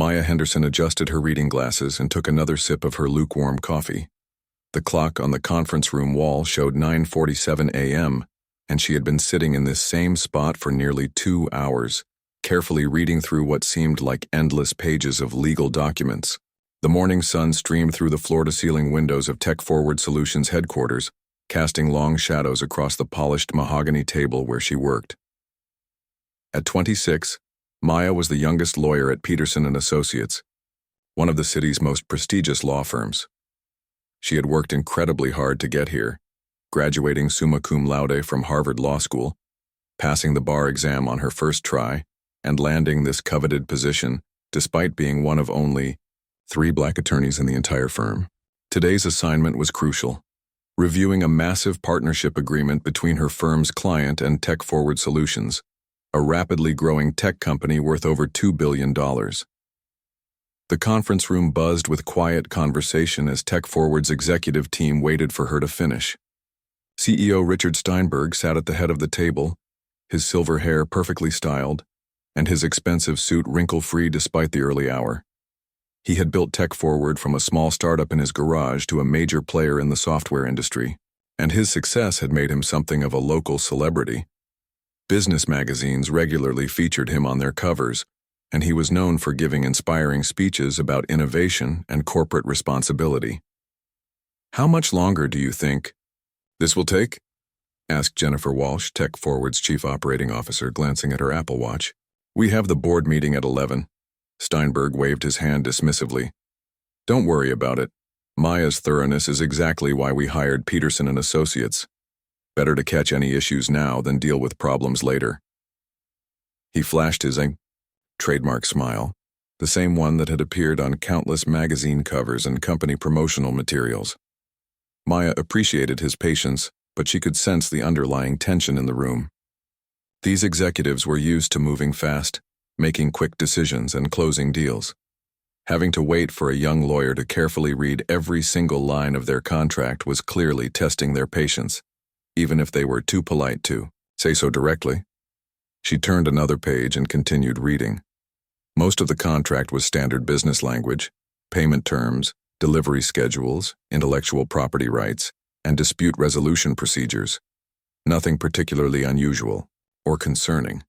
Maya Henderson adjusted her reading glasses and took another sip of her lukewarm coffee. The clock on the conference room wall showed 9:47 a.m., and she had been sitting in this same spot for nearly 2 hours, carefully reading through what seemed like endless pages of legal documents. The morning sun streamed through the floor-to-ceiling windows of Tech Forward Solutions headquarters, casting long shadows across the polished mahogany table where she worked. At 26, Maya was the youngest lawyer at Peterson & Associates, one of the city's most prestigious law firms. She had worked incredibly hard to get here, graduating summa cum laude from Harvard Law School, passing the bar exam on her first try, and landing this coveted position despite being one of only 3 black attorneys in the entire firm. Today's assignment was crucial, reviewing a massive partnership agreement between her firm's client and Tech Forward Solutions, a rapidly growing tech company worth over $2 billion. The conference room buzzed with quiet conversation as Tech Forward's executive team waited for her to finish. CEO Richard Steinberg sat at the head of the table, his silver hair perfectly styled, and his expensive suit wrinkle-free despite the early hour. He had built Tech Forward from a small startup in his garage to a major player in the software industry, and his success had made him something of a local celebrity. Business magazines regularly featured him on their covers, and he was known for giving inspiring speeches about innovation and corporate responsibility. "How much longer do you think this will take?" asked Jennifer Walsh, Tech Forward's chief operating officer, glancing at her Apple Watch. "We have the board meeting at 11. Steinberg waved his hand dismissively. "Don't worry about it. Maya's thoroughness is exactly why we hired Peterson & Associates. Better to catch any issues now than deal with problems later." He flashed his trademark smile, the same one that had appeared on countless magazine covers and company promotional materials. Maya appreciated his patience, but she could sense the underlying tension in the room. These executives were used to moving fast, making quick decisions and closing deals. Having to wait for a young lawyer to carefully read every single line of their contract was clearly testing their patience, even if they were too polite to say so directly. She turned another page and continued reading. Most of the contract was standard business language, payment terms, delivery schedules, intellectual property rights, and dispute resolution procedures. Nothing particularly unusual or concerning.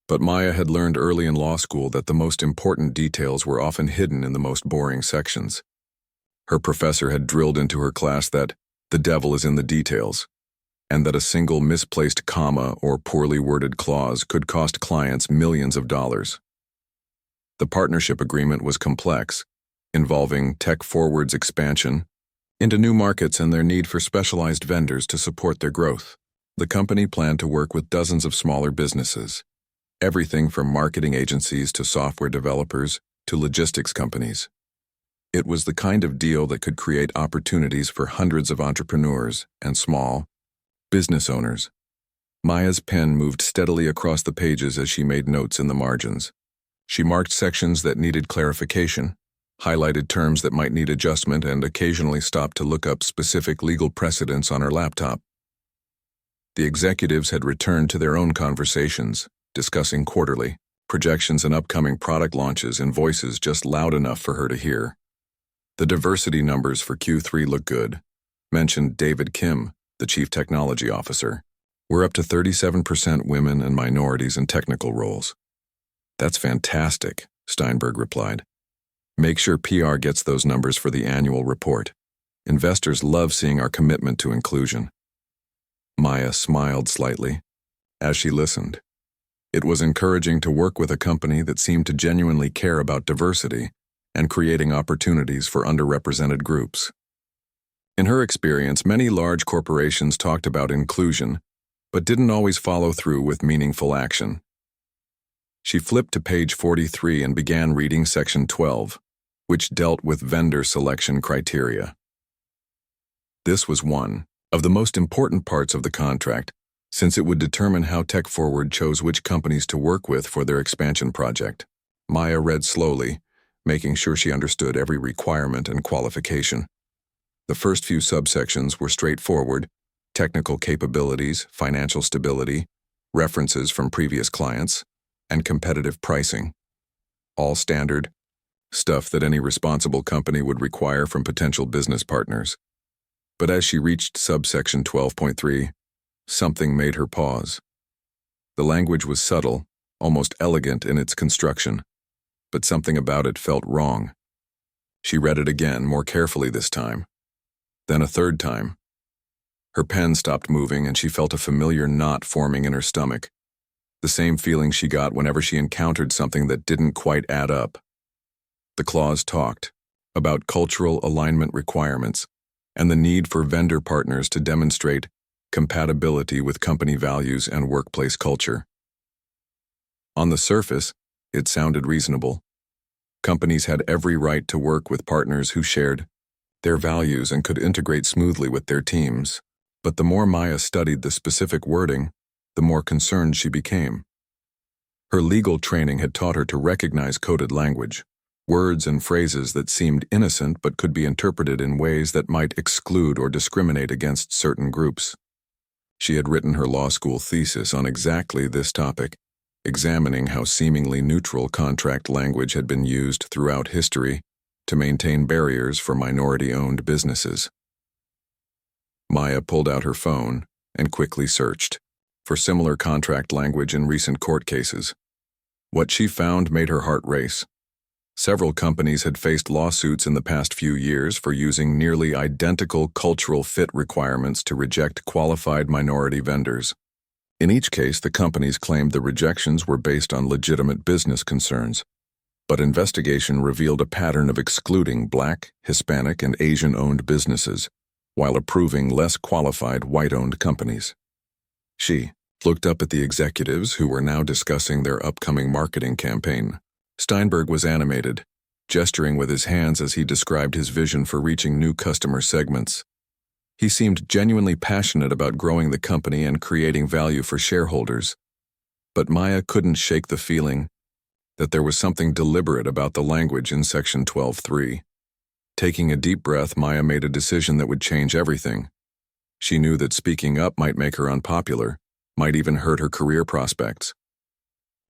But Maya had learned early in law school that the most important details were often hidden in the most boring sections. Her professor had drilled into her class that the devil is in the details, and that a single misplaced comma or poorly worded clause could cost clients millions of dollars. The partnership agreement was complex, involving Tech Forward's expansion into new markets and their need for specialized vendors to support their growth. The company planned to work with dozens of smaller businesses, everything from marketing agencies to software developers to logistics companies. It was the kind of deal that could create opportunities for hundreds of entrepreneurs and small business owners. Maya's pen moved steadily across the pages as she made notes in the margins. She marked sections that needed clarification, highlighted terms that might need adjustment, and occasionally stopped to look up specific legal precedents on her laptop. The executives had returned to their own conversations, discussing quarterly projections and upcoming product launches in voices just loud enough for her to hear. "The diversity numbers for Q3 look good," mentioned David Kim, the chief technology officer. "We're up to 37% women and minorities in technical roles." "That's fantastic," Steinberg replied. "Make sure PR gets those numbers for the annual report. Investors love seeing our commitment to inclusion." Maya smiled slightly as she listened. It was encouraging to work with a company that seemed to genuinely care about diversity and creating opportunities for underrepresented groups. In her experience, many large corporations talked about inclusion, but didn't always follow through with meaningful action. She flipped to page 43 and began reading section 12, which dealt with vendor selection criteria. This was one of the most important parts of the contract, since it would determine how Tech Forward chose which companies to work with for their expansion project. Maya read slowly, making sure she understood every requirement and qualification. The first few subsections were straightforward: technical capabilities, financial stability, references from previous clients, and competitive pricing. All standard, stuff that any responsible company would require from potential business partners. But as she reached subsection 12.3, something made her pause. The language was subtle, almost elegant in its construction, but something about it felt wrong. She read it again, more carefully this time. Then a third time. Her pen stopped moving and she felt a familiar knot forming in her stomach, the same feeling she got whenever she encountered something that didn't quite add up. The clause talked about cultural alignment requirements and the need for vendor partners to demonstrate compatibility with company values and workplace culture. On the surface, it sounded reasonable. Companies had every right to work with partners who shared their values and could integrate smoothly with their teams. But the more Maya studied the specific wording, the more concerned she became. Her legal training had taught her to recognize coded language, words and phrases that seemed innocent but could be interpreted in ways that might exclude or discriminate against certain groups. She had written her law school thesis on exactly this topic, examining how seemingly neutral contract language had been used throughout history to maintain barriers for minority-owned businesses. Maya pulled out her phone and quickly searched for similar contract language in recent court cases. What she found made her heart race. Several companies had faced lawsuits in the past few years for using nearly identical cultural fit requirements to reject qualified minority vendors. In each case, the companies claimed the rejections were based on legitimate business concerns, but investigation revealed a pattern of excluding Black, Hispanic, and Asian-owned businesses, while approving less qualified white-owned companies. She looked up at the executives who were now discussing their upcoming marketing campaign. Steinberg was animated, gesturing with his hands as he described his vision for reaching new customer segments. He seemed genuinely passionate about growing the company and creating value for shareholders. But Maya couldn't shake the feeling that there was something deliberate about the language in Section 12.3. Taking a deep breath, Maya made a decision that would change everything. She knew that speaking up might make her unpopular, might even hurt her career prospects.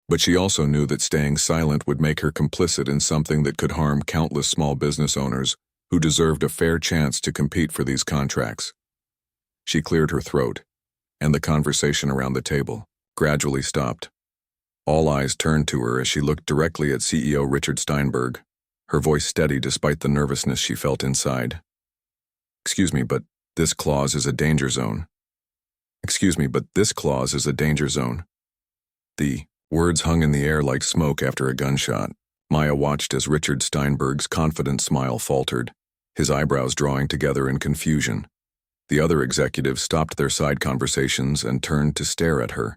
But she also knew that staying silent would make her complicit in something that could harm countless small business owners who deserved a fair chance to compete for these contracts. She cleared her throat, and the conversation around the table gradually stopped. All eyes turned to her as she looked directly at CEO Richard Steinberg, her voice steady despite the nervousness she felt inside. "Excuse me, but this clause is a danger zone. Excuse me, but this clause is a danger zone." The words hung in the air like smoke after a gunshot. Maya watched as Richard Steinberg's confident smile faltered, his eyebrows drawing together in confusion. The other executives stopped their side conversations and turned to stare at her.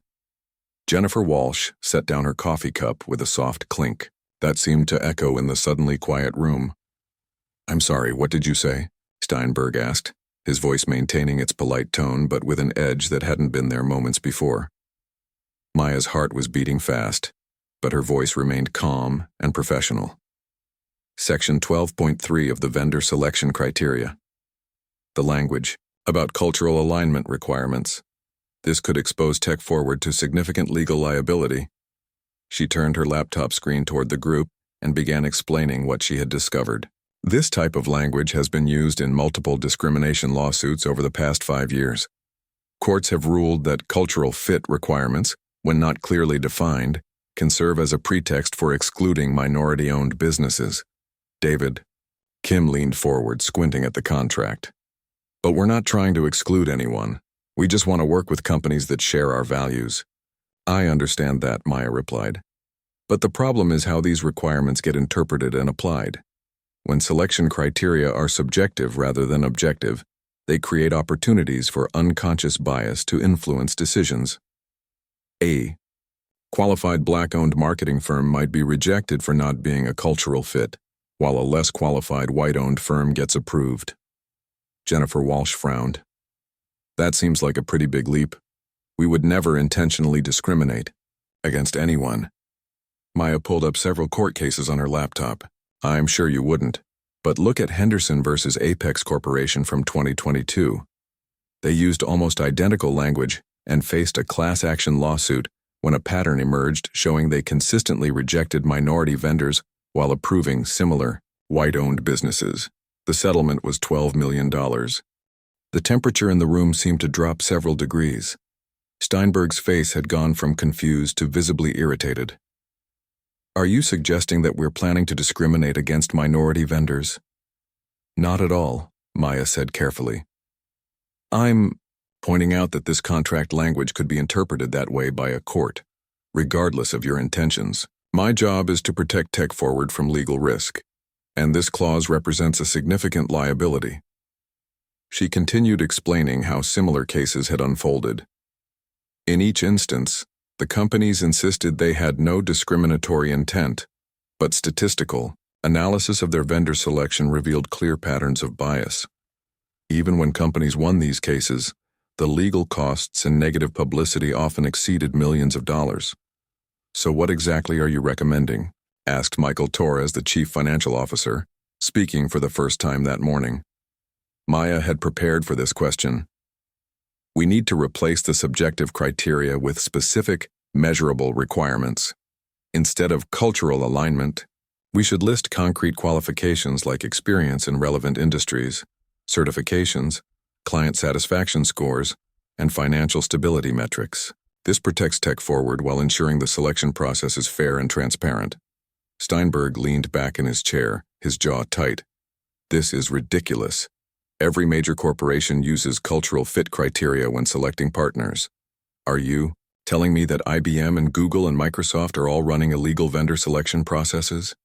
Jennifer Walsh set down her coffee cup with a soft clink that seemed to echo in the suddenly quiet room. "I'm sorry, what did you say?" Steinberg asked, his voice maintaining its polite tone but with an edge that hadn't been there moments before. Maya's heart was beating fast, but her voice remained calm and professional. Section 12.3 of the Vendor Selection Criteria. The language, about cultural alignment requirements. This could expose Tech Forward to significant legal liability. She turned her laptop screen toward the group and began explaining what she had discovered. This type of language has been used in multiple discrimination lawsuits over the past 5 years. Courts have ruled that cultural fit requirements, when not clearly defined, can serve as a pretext for excluding minority-owned businesses. David. Kim leaned forward, squinting at the contract. "But we're not trying to exclude anyone. We just want to work with companies that share our values." "I understand that," Maya replied. "But the problem is how these requirements get interpreted and applied. When selection criteria are subjective rather than objective, they create opportunities for unconscious bias to influence decisions. A qualified Black-owned marketing firm might be rejected for not being a cultural fit, while a less qualified white-owned firm gets approved." Jennifer Walsh frowned. "That seems like a pretty big leap. We would never intentionally discriminate against anyone." Maya pulled up several court cases on her laptop. "I'm sure you wouldn't, but look at Henderson versus Apex Corporation from 2022. They used almost identical language and faced a class action lawsuit when a pattern emerged showing they consistently rejected minority vendors while approving similar, white-owned businesses. The settlement was $12 million. The temperature in the room seemed to drop several degrees. Steinberg's face had gone from confused to visibly irritated. "Are you suggesting that we're planning to discriminate against minority vendors?" "Not at all," Maya said carefully. "I'm pointing out that this contract language could be interpreted that way by a court, regardless of your intentions. My job is to protect TechForward from legal risk, and this clause represents a significant liability." She continued explaining how similar cases had unfolded. In each instance, the companies insisted they had no discriminatory intent, but statistical analysis of their vendor selection revealed clear patterns of bias. Even when companies won these cases, the legal costs and negative publicity often exceeded millions of dollars. "So what exactly are you recommending?" asked Michael Torres, the chief financial officer, speaking for the first time that morning. Maya had prepared for this question. "We need to replace the subjective criteria with specific, measurable requirements. Instead of cultural alignment, we should list concrete qualifications like experience in relevant industries, certifications, client satisfaction scores, and financial stability metrics. This protects TechForward while ensuring the selection process is fair and transparent." Steinberg leaned back in his chair, his jaw tight. "This is ridiculous. Every major corporation uses cultural fit criteria when selecting partners. Are you telling me that IBM and Google and Microsoft are all running illegal vendor selection processes?"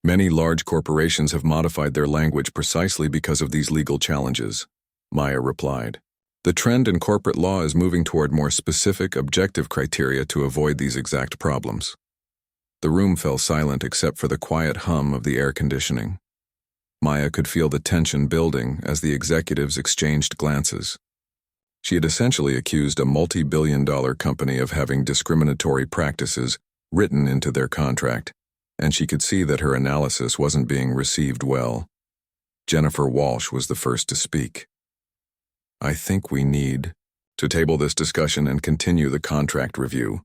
"Many large corporations have modified their language precisely because of these legal challenges," Maya replied. "The trend in corporate law is moving toward more specific, objective criteria to avoid these exact problems." The room fell silent except for the quiet hum of the air conditioning. Maya could feel the tension building as the executives exchanged glances. She had essentially accused a multi-billion-dollar company of having discriminatory practices written into their contract, and she could see that her analysis wasn't being received well. Jennifer Walsh was the first to speak. "I think we need to table this discussion and continue the contract review.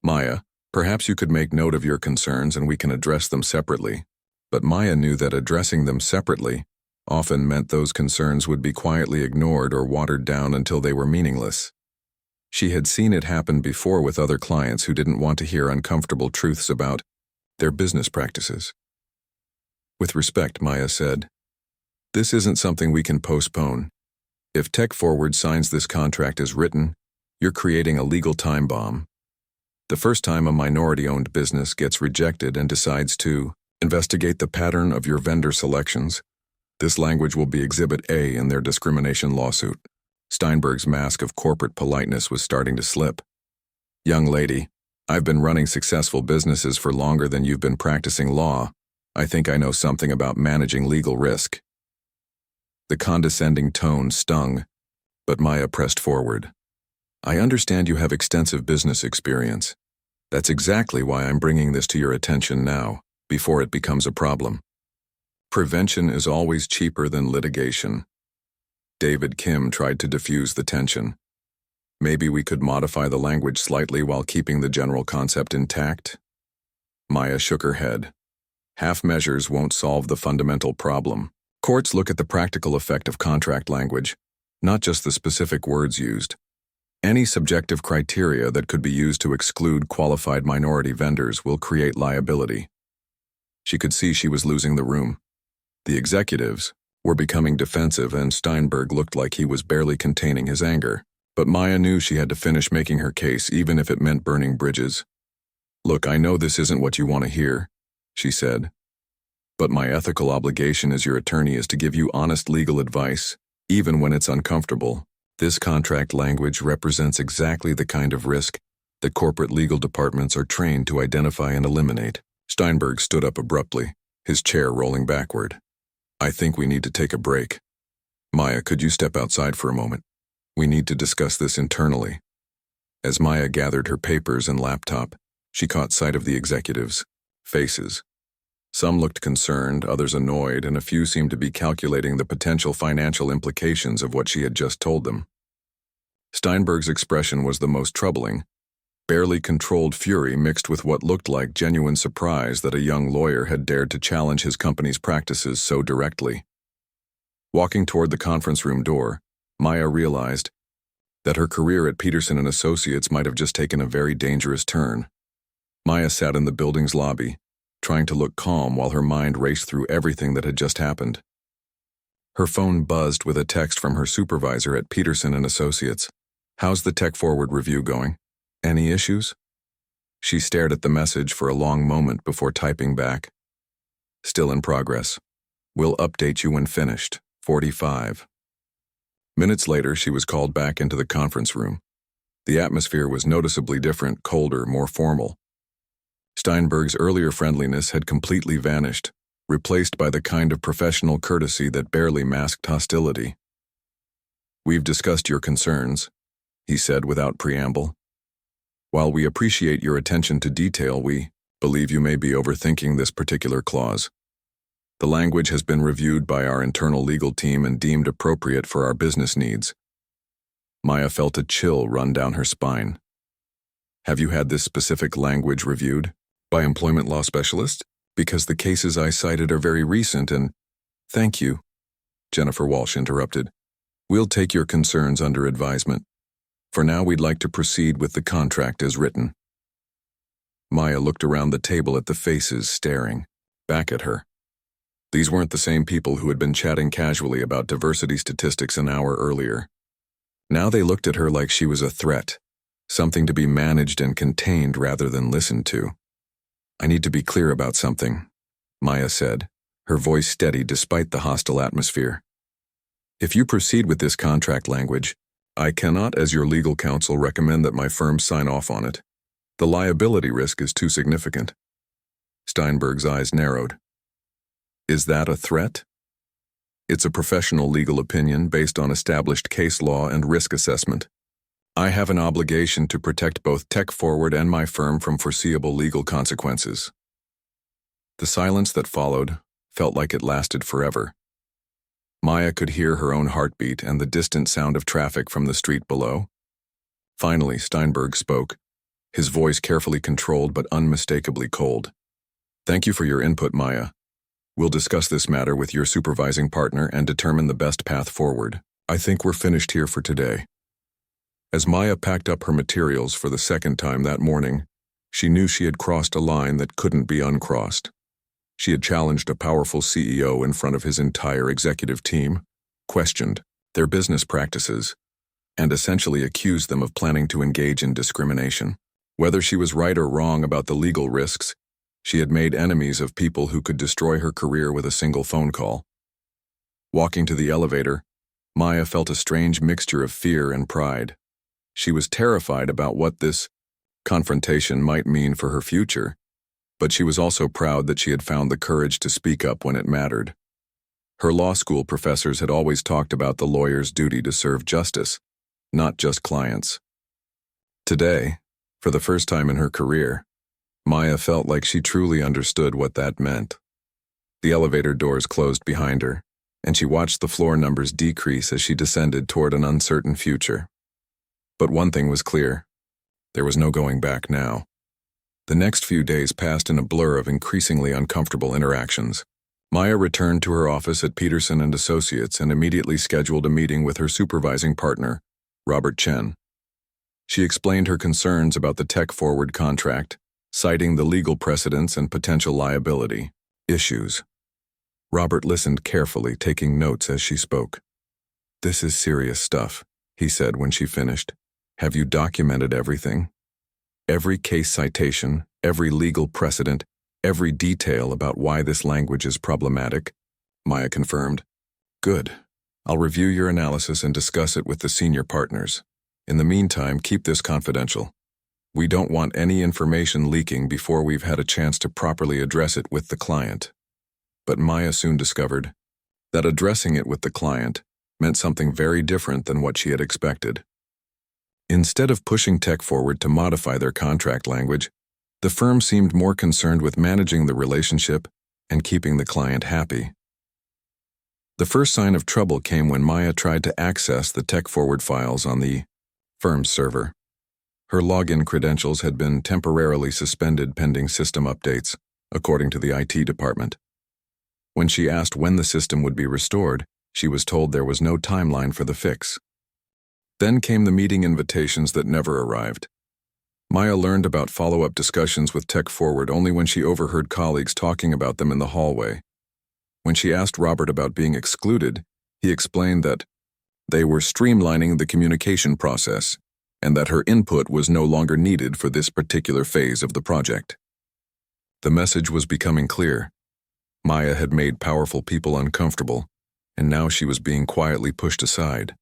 Maya, perhaps you could make note of your concerns and we can address them separately." But Maya knew that addressing them separately often meant those concerns would be quietly ignored or watered down until they were meaningless. She had seen it happen before with other clients who didn't want to hear uncomfortable truths about their business practices. "With respect," Maya said, "this isn't something we can postpone. If TechForward signs this contract as written, you're creating a legal time bomb. The first time a minority-owned business gets rejected and decides to investigate the pattern of your vendor selections, this language will be Exhibit A in their discrimination lawsuit." Steinberg's mask of corporate politeness was starting to slip. "Young lady, I've been running successful businesses for longer than you've been practicing law. I think I know something about managing legal risk." The condescending tone stung, but Maya pressed forward. "I understand you have extensive business experience. That's exactly why I'm bringing this to your attention now, before it becomes a problem. Prevention is always cheaper than litigation." David Kim tried to diffuse the tension. "Maybe we could modify the language slightly while keeping the general concept intact?" Maya shook her head. "Half measures won't solve the fundamental problem. Courts look at the practical effect of contract language, not just the specific words used. Any subjective criteria that could be used to exclude qualified minority vendors will create liability." She could see she was losing the room. The executives were becoming defensive and Steinberg looked like he was barely containing his anger. But Maya knew she had to finish making her case even if it meant burning bridges. "Look, I know this isn't what you want to hear," she said. "But my ethical obligation as your attorney is to give you honest legal advice, even when it's uncomfortable. This contract language represents exactly the kind of risk that corporate legal departments are trained to identify and eliminate." Steinberg stood up abruptly, his chair rolling backward. "I think we need to take a break. Maya, could you step outside for a moment? We need to discuss this internally." As Maya gathered her papers and laptop, she caught sight of the executives' faces. Some looked concerned, others annoyed, and a few seemed to be calculating the potential financial implications of what she had just told them. Steinberg's expression was the most troubling. barely controlled fury mixed with what looked like genuine surprise that a young lawyer had dared to challenge his company's practices so directly. Walking toward the conference room door, Maya realized that her career at Peterson and Associates might have just taken a very dangerous turn. Maya sat in the building's lobby, trying to look calm while her mind raced through everything that had just happened. Her phone buzzed with a text from her supervisor at Peterson and Associates. "How's the Tech Forward review going? Any issues?" She stared at the message for a long moment before typing back. "Still in progress. We'll update you when finished. 45. Minutes later, she was called back into the conference room. The atmosphere was noticeably different, colder, more formal. Steinberg's earlier friendliness had completely vanished, replaced by the kind of professional courtesy that barely masked hostility. "We've discussed your concerns," he said without preamble. "While we appreciate your attention to detail, we believe you may be overthinking this particular clause. The language has been reviewed by our internal legal team and deemed appropriate for our business needs." Maya felt a chill run down her spine. "Have you had this specific language reviewed by employment law specialists? Because the cases I cited are very recent and—" "Thank you," Jennifer Walsh interrupted. "We'll take your concerns under advisement. For now, we'd like to proceed with the contract as written." Maya looked around the table at the faces staring back at her. These weren't the same people who had been chatting casually about diversity statistics an hour earlier. Now they looked at her like she was a threat, something to be managed and contained rather than listened to. "I need to be clear about something," Maya said, her voice steady despite the hostile atmosphere. "If you proceed with this contract language, I cannot, as your legal counsel, recommend that my firm sign off on it. The liability risk is too significant." Steinberg's eyes narrowed. "Is that a threat?" "It's a professional legal opinion based on established case law and risk assessment. I have an obligation to protect both Tech Forward and my firm from foreseeable legal consequences." The silence that followed felt like it lasted forever. Maya could hear her own heartbeat and the distant sound of traffic from the street below. Finally, Steinberg spoke, his voice carefully controlled but unmistakably cold. "Thank you for your input, Maya. We'll discuss this matter with your supervising partner and determine the best path forward. I think we're finished here for today." As Maya packed up her materials for the second time that morning, she knew she had crossed a line that couldn't be uncrossed. She had challenged a powerful CEO in front of his entire executive team, questioned their business practices, and essentially accused them of planning to engage in discrimination. Whether she was right or wrong about the legal risks, she had made enemies of people who could destroy her career with a single phone call. Walking to the elevator, Maya felt a strange mixture of fear and pride. She was terrified about what this confrontation might mean for her future, but she was also proud that she had found the courage to speak up when it mattered. Her law school professors had always talked about the lawyer's duty to serve justice, not just clients. Today, for the first time in her career, Maya felt like she truly understood what that meant. The elevator doors closed behind her, and she watched the floor numbers decrease as she descended toward an uncertain future. But one thing was clear: there was no going back now. The next few days passed in a blur of increasingly uncomfortable interactions. Maya returned to her office at Peterson and Associates and immediately scheduled a meeting with her supervising partner, Robert Chen. She explained her concerns about the Tech Forward contract, citing the legal precedents and potential liability issues. Robert listened carefully, taking notes as she spoke. "This is serious stuff," he said when she finished. "Have you documented everything? Every case citation, every legal precedent, every detail about why this language is problematic?" Maya confirmed. "Good. I'll review your analysis and discuss it with the senior partners. In the meantime, keep this confidential. We don't want any information leaking before we've had a chance to properly address it with the client." But Maya soon discovered that addressing it with the client meant something very different than what she had expected. Instead of pushing Tech Forward to modify their contract language, the firm seemed more concerned with managing the relationship and keeping the client happy. The first sign of trouble came when Maya tried to access the Tech Forward files on the firm's server. Her login credentials had been temporarily suspended pending system updates, according to the IT department. When she asked when the system would be restored, she was told there was no timeline for the fix. Then came the meeting invitations that never arrived. Maya learned about follow-up discussions with Tech Forward only when she overheard colleagues talking about them in the hallway. When she asked Robert about being excluded, he explained that they were streamlining the communication process and that her input was no longer needed for this particular phase of the project. The message was becoming clear. Maya had made powerful people uncomfortable, and now she was being quietly pushed aside.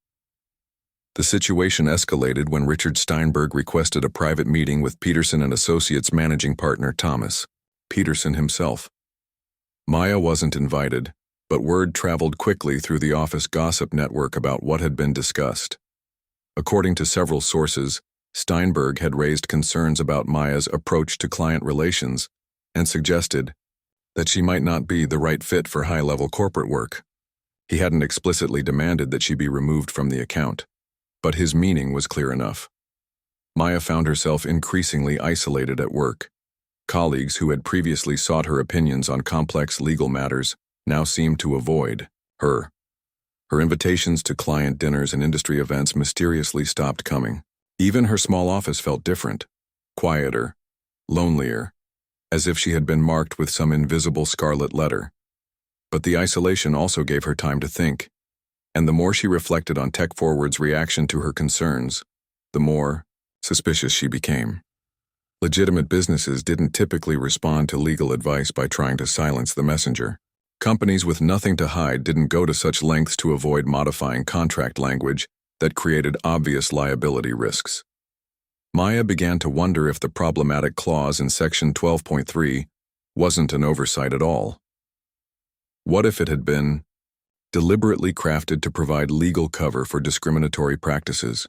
The situation escalated when Richard Steinberg requested a private meeting with Peterson and Associates managing partner Thomas Peterson himself. Maya wasn't invited, but word traveled quickly through the office gossip network about what had been discussed. According to several sources, Steinberg had raised concerns about Maya's approach to client relations and suggested that she might not be the right fit for high-level corporate work. He hadn't explicitly demanded that she be removed from the account, but his meaning was clear enough. Maya found herself increasingly isolated at work. Colleagues who had previously sought her opinions on complex legal matters now seemed to avoid her. Her invitations to client dinners and industry events mysteriously stopped coming. Even her small office felt different, quieter, lonelier, as if she had been marked with some invisible scarlet letter. But the isolation also gave her time to think, and the more she reflected on Tech Forward's reaction to her concerns, the more suspicious she became. Legitimate businesses didn't typically respond to legal advice by trying to silence the messenger. Companies with nothing to hide didn't go to such lengths to avoid modifying contract language that created obvious liability risks. Maya began to wonder if the problematic clause in Section 12.3 wasn't an oversight at all. What if it had been deliberately crafted to provide legal cover for discriminatory practices?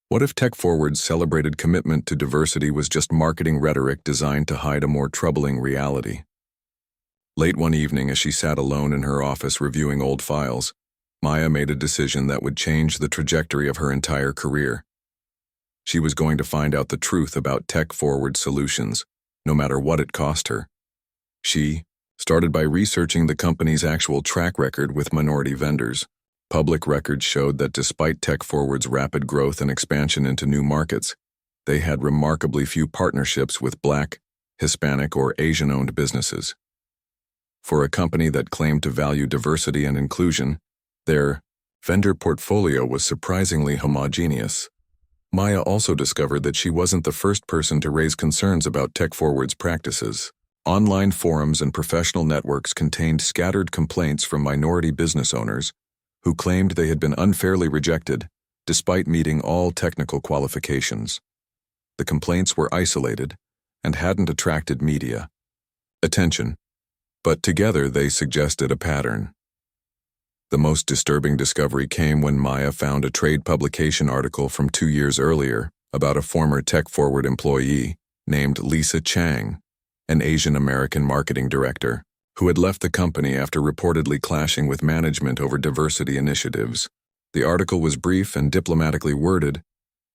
What if Tech Forward's celebrated commitment to diversity was just marketing rhetoric designed to hide a more troubling reality? Late one evening, as she sat alone in her office reviewing old files, Maya made a decision that would change the trajectory of her entire career. She was going to find out the truth about Tech Forward solutions, no matter what it cost her. She started by researching the company's actual track record with minority vendors. Public records showed that despite Tech Forward's rapid growth and expansion into new markets, they had remarkably few partnerships with Black, Hispanic, or Asian-owned businesses. For a company that claimed to value diversity and inclusion, their vendor portfolio was surprisingly homogeneous. Maya also discovered that she wasn't the first person to raise concerns about Tech Forward's practices. Online forums and professional networks contained scattered complaints from minority business owners who claimed they had been unfairly rejected despite meeting all technical qualifications. The complaints were isolated and hadn't attracted media attention, but together they suggested a pattern. The most disturbing discovery came when Maya found a trade publication article from 2 years earlier about a former Tech Forward employee named Lisa Chang, an Asian American marketing director, who had left the company after reportedly clashing with management over diversity initiatives. The article was brief and diplomatically worded,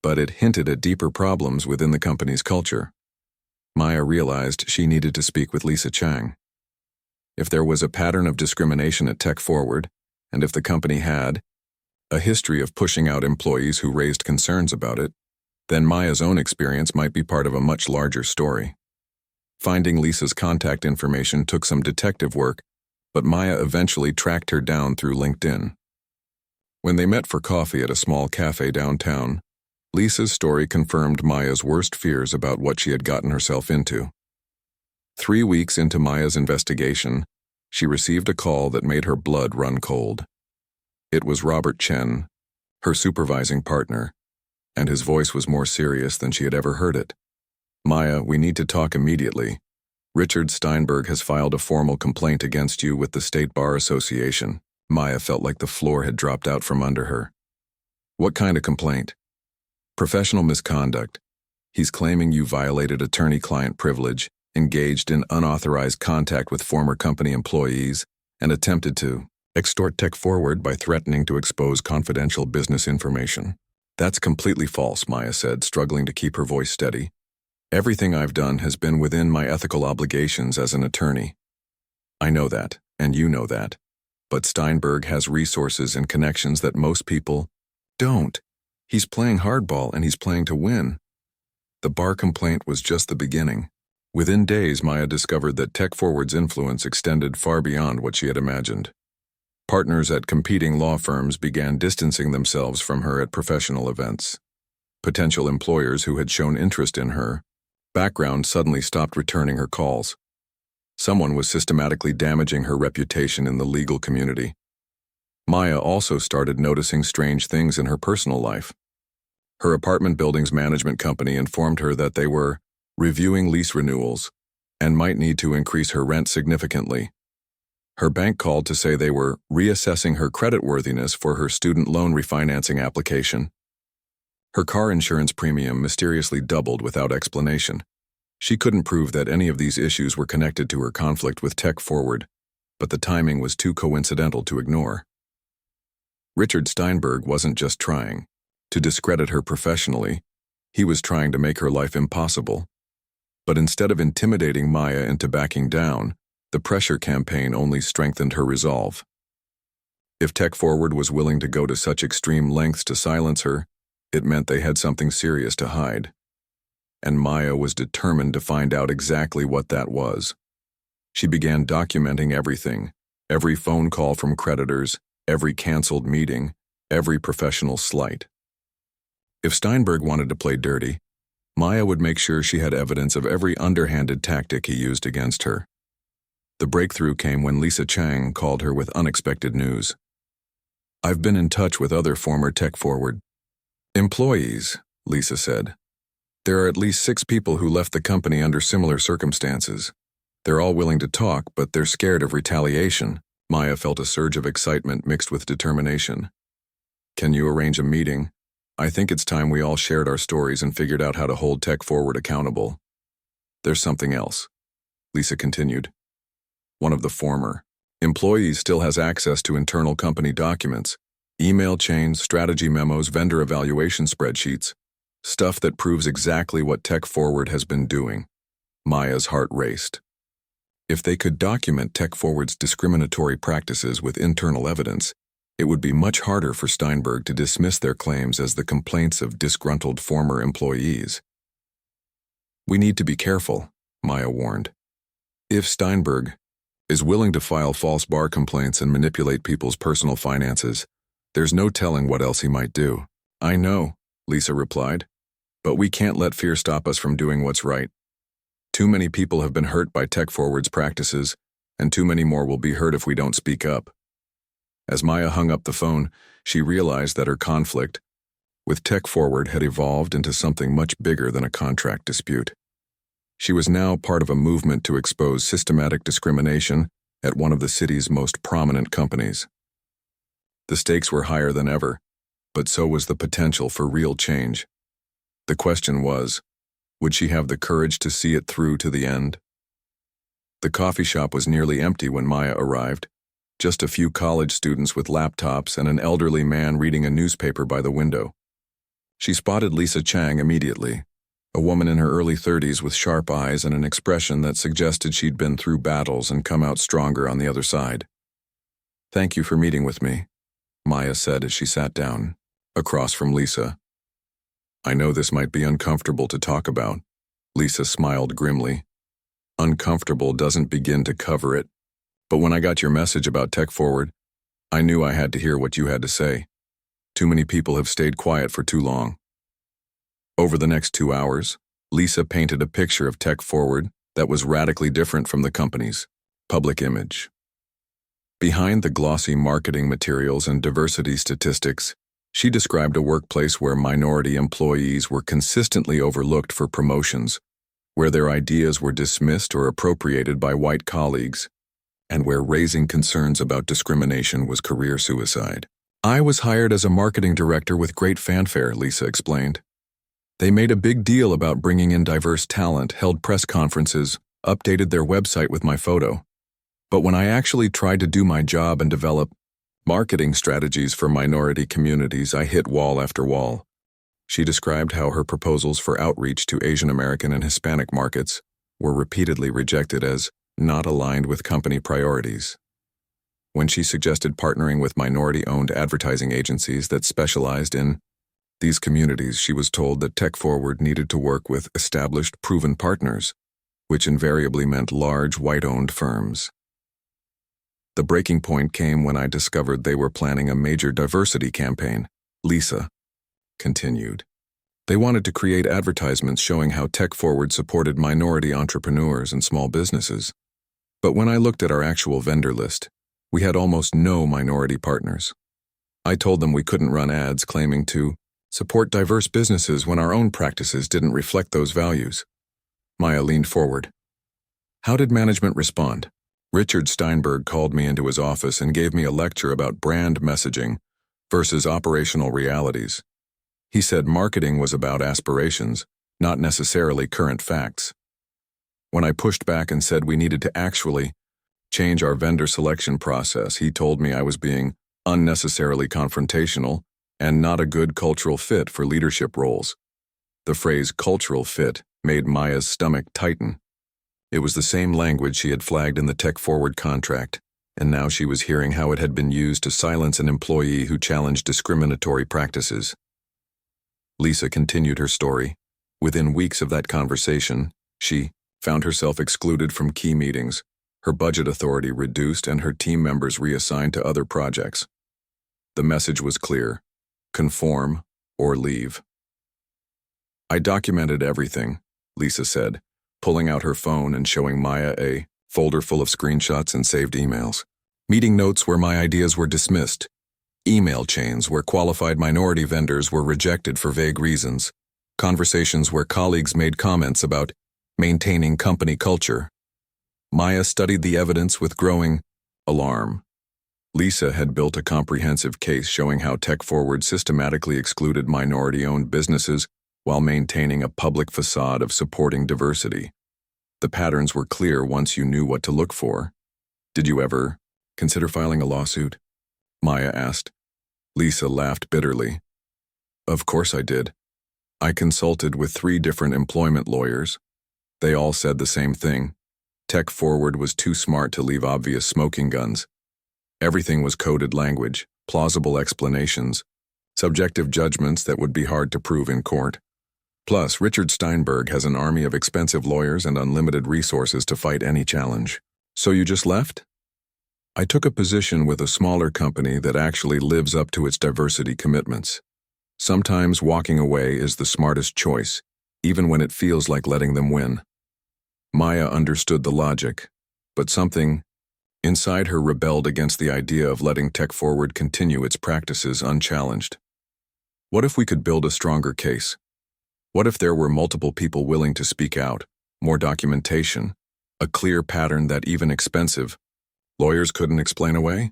but it hinted at deeper problems within the company's culture. Maya realized she needed to speak with Lisa Chang. If there was a pattern of discrimination at Tech Forward, and if the company had a history of pushing out employees who raised concerns about it, then Maya's own experience might be part of a much larger story. Finding Lisa's contact information took some detective work, but Maya eventually tracked her down through LinkedIn. When they met for coffee at a small cafe downtown, Lisa's story confirmed Maya's worst fears about what she had gotten herself into. 3 weeks into Maya's investigation, she received a call that made her blood run cold. It was Robert Chen, her supervising partner, and his voice was more serious than she had ever heard it. "Maya, we need to talk immediately. Richard Steinberg has filed a formal complaint against you with the State Bar Association." Maya felt like the floor had dropped out from under her. "What kind of complaint?" "Professional misconduct. He's claiming you violated attorney-client privilege, engaged in unauthorized contact with former company employees, and attempted to extort Tech Forward by threatening to expose confidential business information." That's completely false, Maya said, struggling to keep her voice steady. Everything I've done has been within my ethical obligations as an attorney. I know that, and you know that. But Steinberg has resources and connections that most people don't. He's playing hardball and he's playing to win. The bar complaint was just the beginning. Within days, Maya discovered that TechForward's influence extended far beyond what she had imagined. Partners at competing law firms began distancing themselves from her at professional events. Potential employers who had shown interest in her background suddenly stopped returning her calls. Someone was systematically damaging her reputation in the legal community. Maya also started noticing strange things in her personal life. Her apartment building's management company informed her that they were reviewing lease renewals and might need to increase her rent significantly. Her bank called to say they were reassessing her creditworthiness for her student loan refinancing application. Her car insurance premium mysteriously doubled without explanation. She couldn't prove that any of these issues were connected to her conflict with TechForward, but the timing was too coincidental to ignore. Richard Steinberg wasn't just trying to discredit her professionally, he was trying to make her life impossible. But instead of intimidating Maya into backing down, the pressure campaign only strengthened her resolve. If TechForward was willing to go to such extreme lengths to silence her, it meant they had something serious to hide. And Maya was determined to find out exactly what that was. She began documenting everything, every phone call from creditors, every canceled meeting, every professional slight. If Steinberg wanted to play dirty, Maya would make sure she had evidence of every underhanded tactic he used against her. The breakthrough came when Lisa Chang called her with unexpected news. "I've been in touch with other former TechForward employees," Lisa said. "There are at least 6 people who left the company under similar circumstances. They're all willing to talk, but they're scared of retaliation." Maya felt a surge of excitement mixed with determination. "Can you arrange a meeting? I think it's time we all shared our stories and figured out how to hold TechForward accountable." "There's something else," Lisa continued. "One of the former employees still has access to internal company documents, email chains, strategy memos, vendor evaluation spreadsheets, stuff that proves exactly what TechForward has been doing." Maya's heart raced. If they could document TechForward's discriminatory practices with internal evidence, it would be much harder for Steinberg to dismiss their claims as the complaints of disgruntled former employees. "We need to be careful," Maya warned. "If Steinberg is willing to file false bar complaints and manipulate people's personal finances, there's no telling what else he might do." "I know," Lisa replied, "but we can't let fear stop us from doing what's right. Too many people have been hurt by TechForward's practices, and too many more will be hurt if we don't speak up." As Maya hung up the phone, she realized that her conflict with TechForward had evolved into something much bigger than a contract dispute. She was now part of a movement to expose systematic discrimination at one of the city's most prominent companies. The stakes were higher than ever, but so was the potential for real change. The question was, would she have the courage to see it through to the end? The coffee shop was nearly empty when Maya arrived, just a few college students with laptops and an elderly man reading a newspaper by the window. She spotted Lisa Chang immediately, a woman in her early 30s with sharp eyes and an expression that suggested she'd been through battles and come out stronger on the other side. "Thank you for meeting with me," Maya said as she sat down, across from Lisa. "I know this might be uncomfortable to talk about," Lisa smiled grimly. "Uncomfortable doesn't begin to cover it. But when I got your message about TechForward, I knew I had to hear what you had to say. Too many people have stayed quiet for too long." Over the next 2 hours, Lisa painted a picture of TechForward that was radically different from the company's public image. Behind the glossy marketing materials and diversity statistics, she described a workplace where minority employees were consistently overlooked for promotions, where their ideas were dismissed or appropriated by white colleagues, and where raising concerns about discrimination was career suicide. "I was hired as a marketing director with great fanfare," Lisa explained. "They made a big deal about bringing in diverse talent, held press conferences, updated their website with my photo. But when I actually tried to do my job and develop marketing strategies for minority communities, I hit wall after wall. She described how her proposals for outreach to Asian American and Hispanic markets were repeatedly rejected as not aligned with company priorities. When she suggested partnering with minority-owned advertising agencies that specialized in these communities, she was told that TechForward needed to work with established, proven partners, which invariably meant large, white-owned firms. The breaking point came when I discovered they were planning a major diversity campaign. Lisa continued. They wanted to create advertisements showing how TechForward supported minority entrepreneurs and small businesses. But when I looked at our actual vendor list, we had almost no minority partners. I told them we couldn't run ads claiming to support diverse businesses when our own practices didn't reflect those values. Maya leaned forward. How did management respond? Richard Steinberg called me into his office and gave me a lecture about brand messaging versus operational realities. He said marketing was about aspirations, not necessarily current facts. When I pushed back and said we needed to actually change our vendor selection process, he told me I was being unnecessarily confrontational and not a good cultural fit for leadership roles. The phrase cultural fit made Maya's stomach tighten. It was the same language she had flagged in the TechForward contract, and now she was hearing how it had been used to silence an employee who challenged discriminatory practices. Lisa continued her story. Within weeks of that conversation, she found herself excluded from key meetings, her budget authority reduced, and her team members reassigned to other projects. The message was clear: conform or leave. I documented everything, Lisa said, pulling out her phone and showing Maya a folder full of screenshots and saved emails. Meeting notes where my ideas were dismissed. Email chains where qualified minority vendors were rejected for vague reasons. Conversations where colleagues made comments about maintaining company culture. Maya studied the evidence with growing alarm. Lisa had built a comprehensive case showing how TechForward systematically excluded minority-owned businesses while maintaining a public facade of supporting diversity. The patterns were clear once you knew what to look for. Did you ever consider filing a lawsuit? Maya asked. Lisa laughed bitterly. Of course I did. I consulted with 3 different employment lawyers. They all said the same thing. TechForward was too smart to leave obvious smoking guns. Everything was coded language, plausible explanations, subjective judgments that would be hard to prove in court. Plus, Richard Steinberg has an army of expensive lawyers and unlimited resources to fight any challenge. So you just left? I took a position with a smaller company that actually lives up to its diversity commitments. Sometimes walking away is the smartest choice, even when it feels like letting them win. Maya understood the logic, but something inside her rebelled against the idea of letting TechForward continue its practices unchallenged. What if we could build a stronger case? What if there were multiple people willing to speak out, more documentation, a clear pattern that even expensive lawyers couldn't explain away?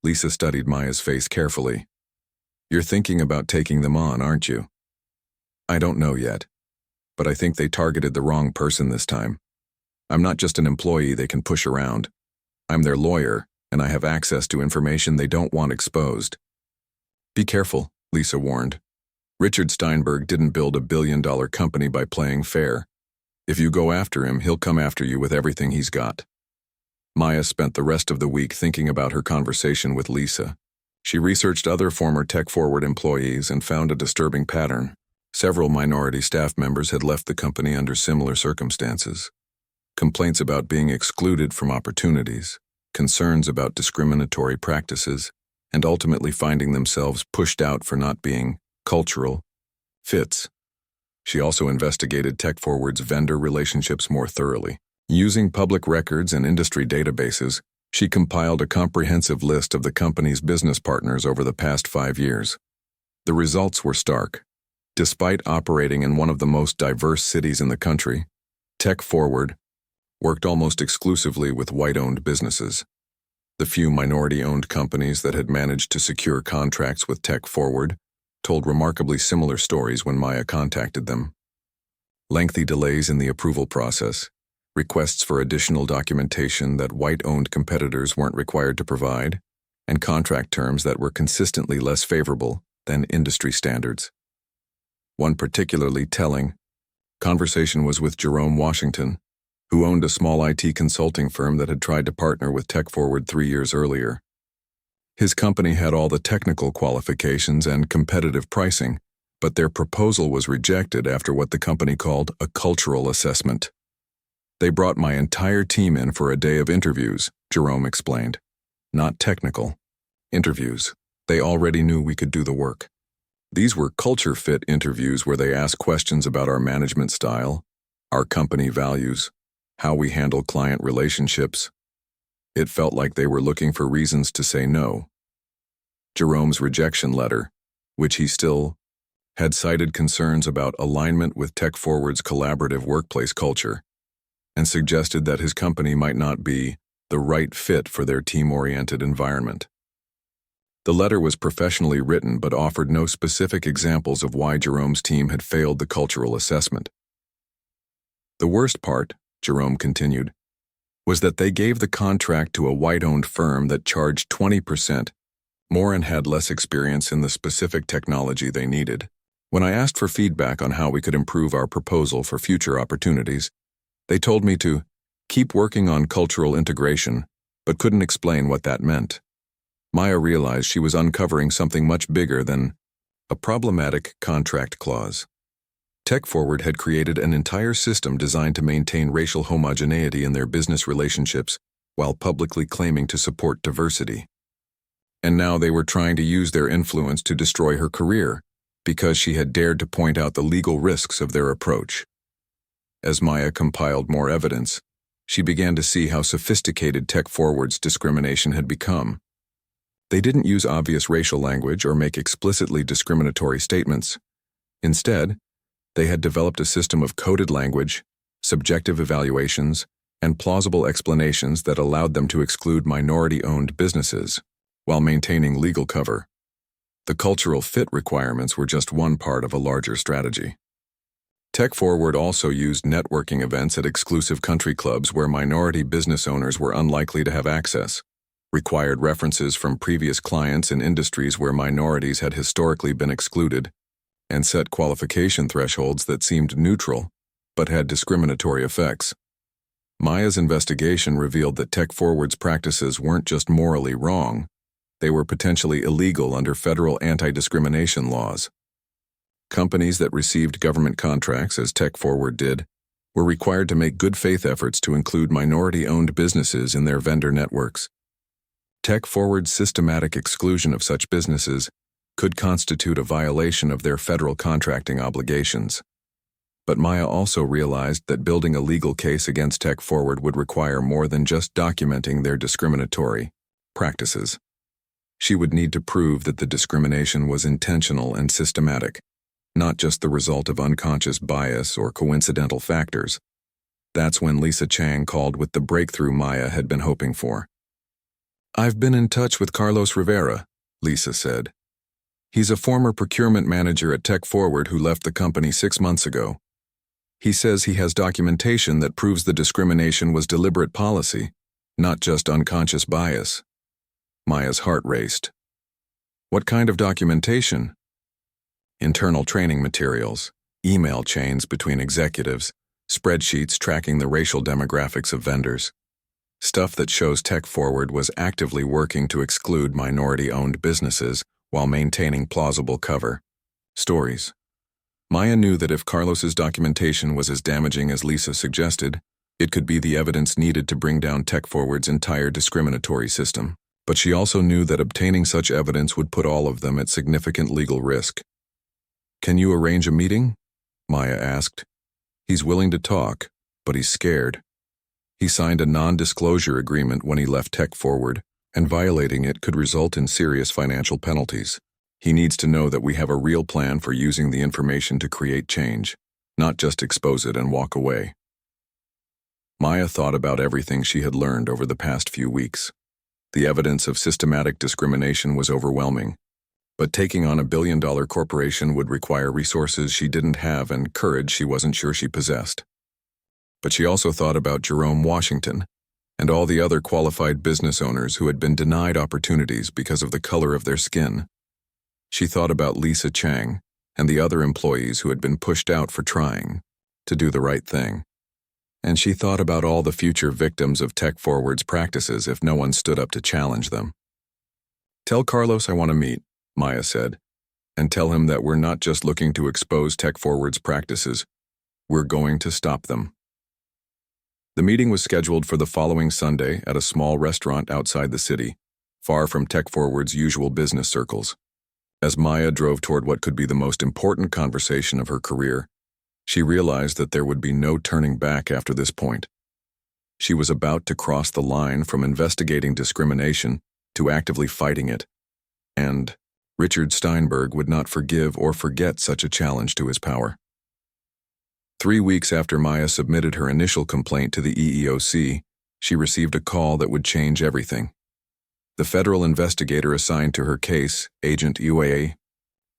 Lisa studied Maya's face carefully. You're thinking about taking them on, aren't you? I don't know yet, but I think they targeted the wrong person this time. I'm not just an employee they can push around. I'm their lawyer, and I have access to information they don't want exposed. Be careful, Lisa warned. Richard Steinberg didn't build a billion-dollar company by playing fair. If you go after him, he'll come after you with everything he's got. Maya spent the rest of the week thinking about her conversation with Lisa. She researched other former TechForward employees and found a disturbing pattern. Several minority staff members had left the company under similar circumstances. Complaints about being excluded from opportunities, concerns about discriminatory practices, and ultimately finding themselves pushed out for not being cultural fits. She also investigated TechForward's vendor relationships more thoroughly. Using public records and industry databases, she compiled a comprehensive list of the company's business partners over the past 5 years. The results were stark. Despite operating in one of the most diverse cities in the country, TechForward worked almost exclusively with white-owned businesses. The few minority-owned companies that had managed to secure contracts with TechForward told remarkably similar stories when Maya contacted them. Lengthy delays in the approval process, requests for additional documentation that white-owned competitors weren't required to provide, and contract terms that were consistently less favorable than industry standards. One particularly telling conversation was with Jerome Washington, who owned a small IT consulting firm that had tried to partner with TechForward 3 years earlier. His company had all the technical qualifications and competitive pricing, but their proposal was rejected after what the company called a cultural assessment. They brought my entire team in for a day of interviews, Jerome explained. Not technical. Interviews. They already knew we could do the work. These were culture fit interviews where they asked questions about our management style, our company values, how we handle client relationships. It felt like they were looking for reasons to say no. Jerome's rejection letter, which he still had cited concerns about alignment with TechForward's collaborative workplace culture, and suggested that his company might not be the right fit for their team-oriented environment. The letter was professionally written but offered no specific examples of why Jerome's team had failed the cultural assessment. The worst part, Jerome continued, was that they gave the contract to a white-owned firm that charged 20% more and had less experience in the specific technology they needed. When I asked for feedback on how we could improve our proposal for future opportunities, they told me to keep working on cultural integration, but couldn't explain what that meant. Maya realized she was uncovering something much bigger than a problematic contract clause. TechForward had created an entire system designed to maintain racial homogeneity in their business relationships while publicly claiming to support diversity. And now they were trying to use their influence to destroy her career because she had dared to point out the legal risks of their approach. As Maya compiled more evidence, she began to see how sophisticated TechForward's discrimination had become. They didn't use obvious racial language or make explicitly discriminatory statements. Instead, they had developed a system of coded language, subjective evaluations, and plausible explanations that allowed them to exclude minority-owned businesses while maintaining legal cover. The cultural fit requirements were just one part of a larger strategy. TechForward also used networking events at exclusive country clubs where minority business owners were unlikely to have access, required references from previous clients in industries where minorities had historically been excluded, and set qualification thresholds that seemed neutral but had discriminatory effects. Maya's investigation revealed that TechForward's practices weren't just morally wrong, they were potentially illegal under federal anti-discrimination laws. Companies that received government contracts, as TechForward did, were required to make good faith efforts to include minority-owned businesses in their vendor networks. TechForward's systematic exclusion of such businesses could constitute a violation of their federal contracting obligations. But Maya also realized that building a legal case against TechForward would require more than just documenting their discriminatory practices. She would need to prove that the discrimination was intentional and systematic, not just the result of unconscious bias or coincidental factors. That's when Lisa Chang called with the breakthrough Maya had been hoping for. "I've been in touch with Carlos Rivera," Lisa said. "He's a former procurement manager at TechForward who left the company 6 months ago. He says he has documentation that proves the discrimination was deliberate policy, not just unconscious bias." Maya's heart raced. "What kind of documentation?" "Internal training materials, email chains between executives, spreadsheets tracking the racial demographics of vendors. Stuff that shows TechForward was actively working to exclude minority-owned businesses while maintaining plausible cover. Stories." Maya knew that if Carlos's documentation was as damaging as Lisa suggested, it could be the evidence needed to bring down TechForward's entire discriminatory system. But she also knew that obtaining such evidence would put all of them at significant legal risk. "Can you arrange a meeting?" Maya asked. "He's willing to talk, but he's scared. He signed a non-disclosure agreement when he left TechForward, and violating it could result in serious financial penalties. He needs to know that we have a real plan for using the information to create change, not just expose it and walk away." Maya thought about everything she had learned over the past few weeks. The evidence of systematic discrimination was overwhelming, but taking on a billion-dollar corporation would require resources she didn't have and courage she wasn't sure she possessed. But she also thought about Jerome Washington and all the other qualified business owners who had been denied opportunities because of the color of their skin. She thought about Lisa Chang, and the other employees who had been pushed out for trying to do the right thing. And she thought about all the future victims of TechForward's practices if no one stood up to challenge them. "Tell Carlos I want to meet," Maya said, "and tell him that we're not just looking to expose TechForward's practices, we're going to stop them." The meeting was scheduled for the following Sunday at a small restaurant outside the city, far from TechForward's usual business circles. As Maya drove toward what could be the most important conversation of her career, she realized that there would be no turning back after this point. She was about to cross the line from investigating discrimination to actively fighting it, and Richard Steinberg would not forgive or forget such a challenge to his power. 3 weeks after Maya submitted her initial complaint to the EEOC, she received a call that would change everything. The federal investigator assigned to her case, Agent UAA,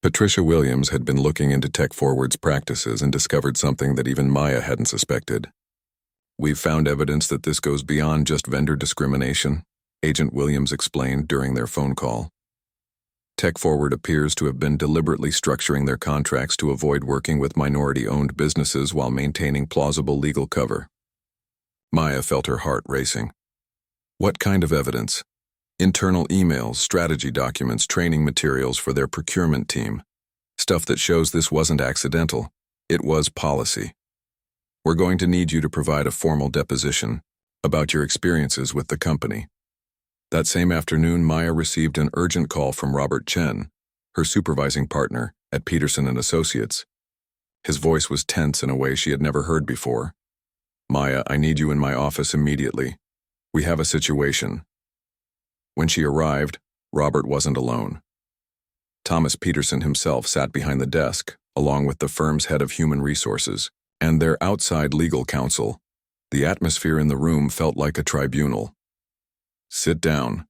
Patricia Williams, had been looking into TechForward's practices and discovered something that even Maya hadn't suspected. "We've found evidence that this goes beyond just vendor discrimination," Agent Williams explained during their phone call. TechForward appears to have been deliberately structuring their contracts to avoid working with minority-owned businesses while maintaining plausible legal cover. Maya felt her heart racing. What kind of evidence? Internal emails, strategy documents, training materials for their procurement team. Stuff that shows this wasn't accidental. It was policy. "We're going to need you to provide a formal deposition about your experiences with the company." That same afternoon, Maya received an urgent call from Robert Chen, her supervising partner at Peterson & Associates. His voice was tense in a way she had never heard before. "Maya, I need you in my office immediately. We have a situation." When she arrived, Robert wasn't alone. Thomas Peterson himself sat behind the desk, along with the firm's head of human resources and their outside legal counsel. The atmosphere in the room felt like a tribunal. "Sit down,"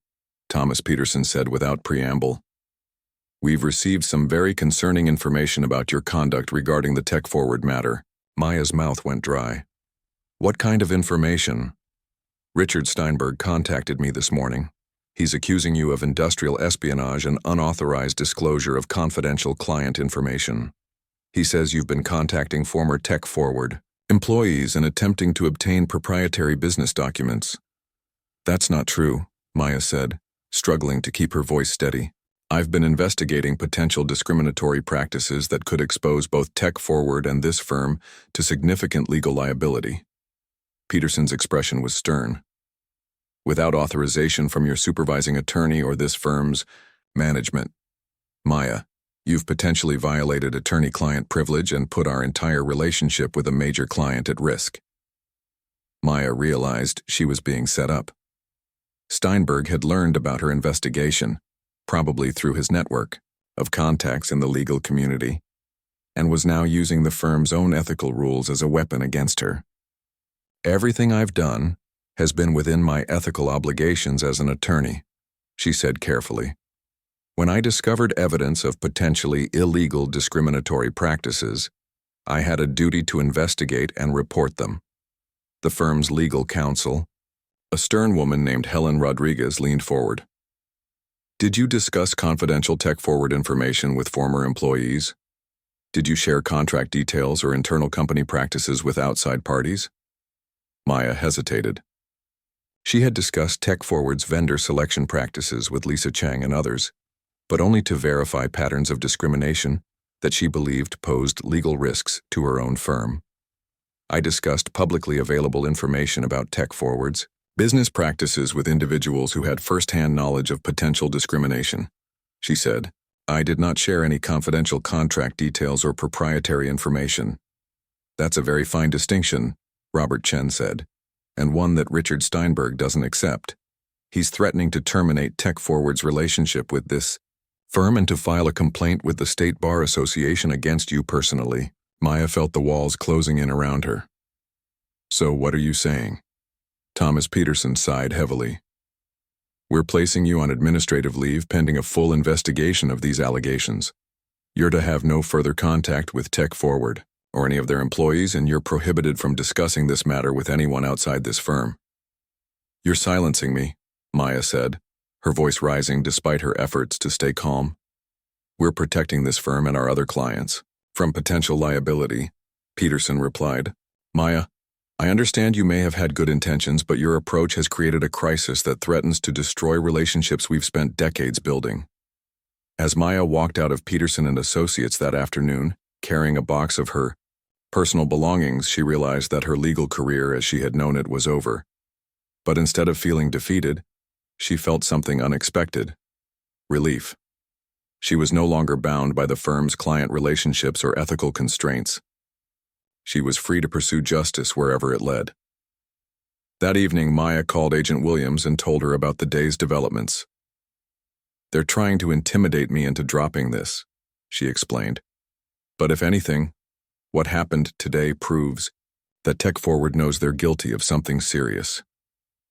Thomas Peterson said without preamble. "We've received some very concerning information about your conduct regarding the TechForward matter." Maya's mouth went dry. "What kind of information?" "Richard Steinberg contacted me this morning. He's accusing you of industrial espionage and unauthorized disclosure of confidential client information. He says you've been contacting former TechForward employees and attempting to obtain proprietary business documents." "That's not true," Maya said, struggling to keep her voice steady. "I've been investigating potential discriminatory practices that could expose both TechForward and this firm to significant legal liability." Peterson's expression was stern. "Without authorization from your supervising attorney or this firm's management. Maya, you've potentially violated attorney-client privilege and put our entire relationship with a major client at risk." Maya realized she was being set up. Steinberg had learned about her investigation, probably through his network of contacts in the legal community, and was now using the firm's own ethical rules as a weapon against her. "Everything I've done has been within my ethical obligations as an attorney," she said carefully. "When I discovered evidence of potentially illegal discriminatory practices, I had a duty to investigate and report them." The firm's legal counsel, a stern woman named Helen Rodriguez, leaned forward. "Did you discuss confidential TechForward information with former employees? Did you share contract details or internal company practices with outside parties?" Maya hesitated. She had discussed TechForward's vendor selection practices with Lisa Chang and others, but only to verify patterns of discrimination that she believed posed legal risks to her own firm. "I discussed publicly available information about TechForward's business practices with individuals who had first-hand knowledge of potential discrimination," she said. "I did not share any confidential contract details or proprietary information." "That's a very fine distinction," Robert Chen said, "and one that Richard Steinberg doesn't accept. He's threatening to terminate TechForward's relationship with this firm and to file a complaint with the State Bar Association against you personally." Maya felt the walls closing in around her. "So what are you saying?" Thomas Peterson sighed heavily. "We're placing you on administrative leave pending a full investigation of these allegations. You're to have no further contact with TechForward or any of their employees, and you're prohibited from discussing this matter with anyone outside this firm." "You're silencing me," Maya said, her voice rising despite her efforts to stay calm. We're protecting this firm and our other clients from potential liability, Peterson replied. Maya, I understand you may have had good intentions, but your approach has created a crisis that threatens to destroy relationships we've spent decades building. As Maya walked out of Peterson and Associates that afternoon, carrying a box of her personal belongings, she realized that her legal career as she had known it was over. But instead of feeling defeated, she felt something unexpected: relief. She was no longer bound by the firm's client relationships or ethical constraints. She was free to pursue justice wherever it led. That evening, Maya called Agent Williams and told her about the day's developments. They're trying to intimidate me into dropping this, she explained. But if anything, what happened today proves that Tech Forward knows they're guilty of something serious.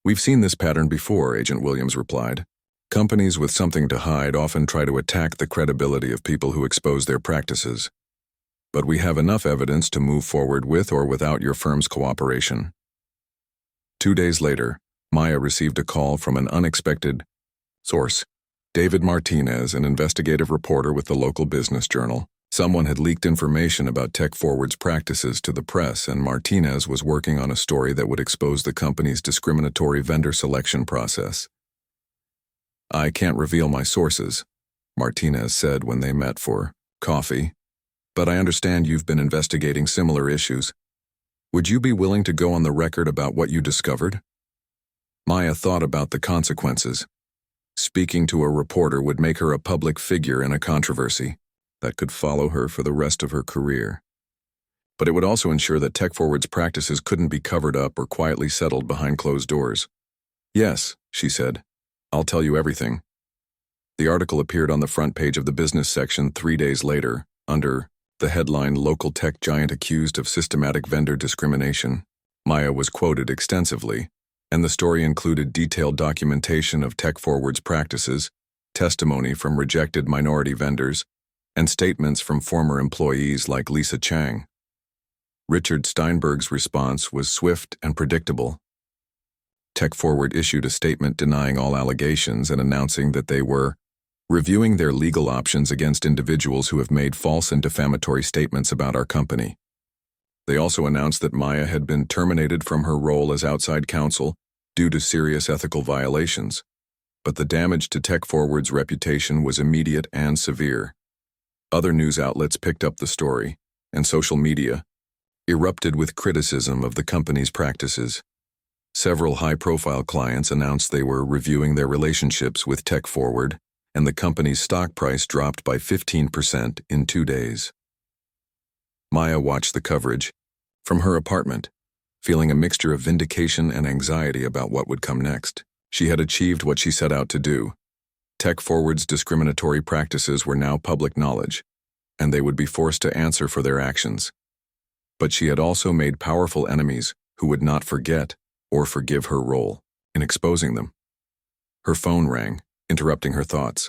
We've seen this pattern before, Agent Williams replied. Companies with something to hide often try to attack the credibility of people who expose their practices. But we have enough evidence to move forward with or without your firm's cooperation. 2 days later, Maya received a call from an unexpected source. David Martinez, an investigative reporter with the local business journal. Someone had leaked information about Tech Forward's practices to the press, and Martinez was working on a story that would expose the company's discriminatory vendor selection process. I can't reveal my sources, Martinez said when they met for coffee, but I understand you've been investigating similar issues. Would you be willing to go on the record about what you discovered? Maya thought about the consequences. Speaking to a reporter would make her a public figure in a controversy that could follow her for the rest of her career. But it would also ensure that Tech Forward's practices couldn't be covered up or quietly settled behind closed doors. Yes, she said. I'll tell you everything. The article appeared on the front page of the business section 3 days later, under the headline Local Tech Giant Accused of Systematic Vendor Discrimination. Maya was quoted extensively, and the story included detailed documentation of Tech Forward's practices, testimony from rejected minority vendors, and statements from former employees like Lisa Chang. Richard Steinberg's response was swift and predictable. Tech Forward issued a statement denying all allegations and announcing that they were reviewing their legal options against individuals who have made false and defamatory statements about our company. They also announced that Maya had been terminated from her role as outside counsel due to serious ethical violations, but the damage to Tech Forward's reputation was immediate and severe. Other news outlets picked up the story, and social media erupted with criticism of the company's practices. Several high-profile clients announced they were reviewing their relationships with Tech Forward, and the company's stock price dropped by 15% in 2 days. Maya watched the coverage from her apartment, feeling a mixture of vindication and anxiety about what would come next. She had achieved what she set out to do. Tech Forward's discriminatory practices were now public knowledge, and they would be forced to answer for their actions. But she had also made powerful enemies who would not forget or forgive her role in exposing them. Her phone rang, interrupting her thoughts.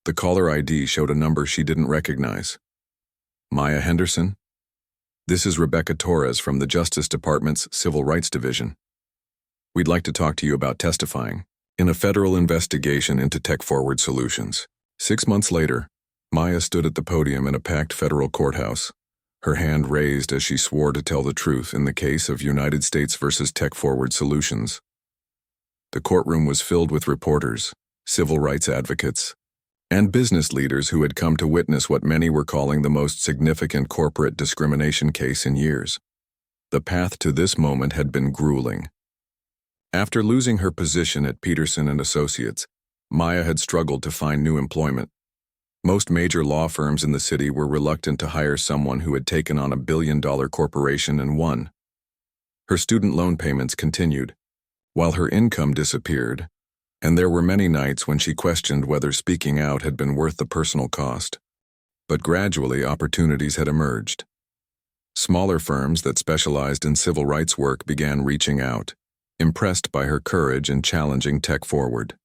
The caller ID showed a number she didn't recognize. Maya Henderson? This is Rebecca Torres from the Justice Department's Civil Rights Division. We'd like to talk to you about testifying in a federal investigation into Tech Forward Solutions. 6 months later, Maya stood at the podium in a packed federal courthouse, her hand raised as she swore to tell the truth in the case of United States versus Tech Forward Solutions. The courtroom was filled with reporters, civil rights advocates, and business leaders who had come to witness what many were calling the most significant corporate discrimination case in years. The path to this moment had been grueling. After losing her position at Peterson and Associates, Maya had struggled to find new employment. Most major law firms in the city were reluctant to hire someone who had taken on a billion-dollar corporation and won. Her student loan payments continued, while her income disappeared, and there were many nights when she questioned whether speaking out had been worth the personal cost. But gradually, opportunities had emerged. Smaller firms that specialized in civil rights work began reaching out, impressed by her courage in challenging Tech Forward.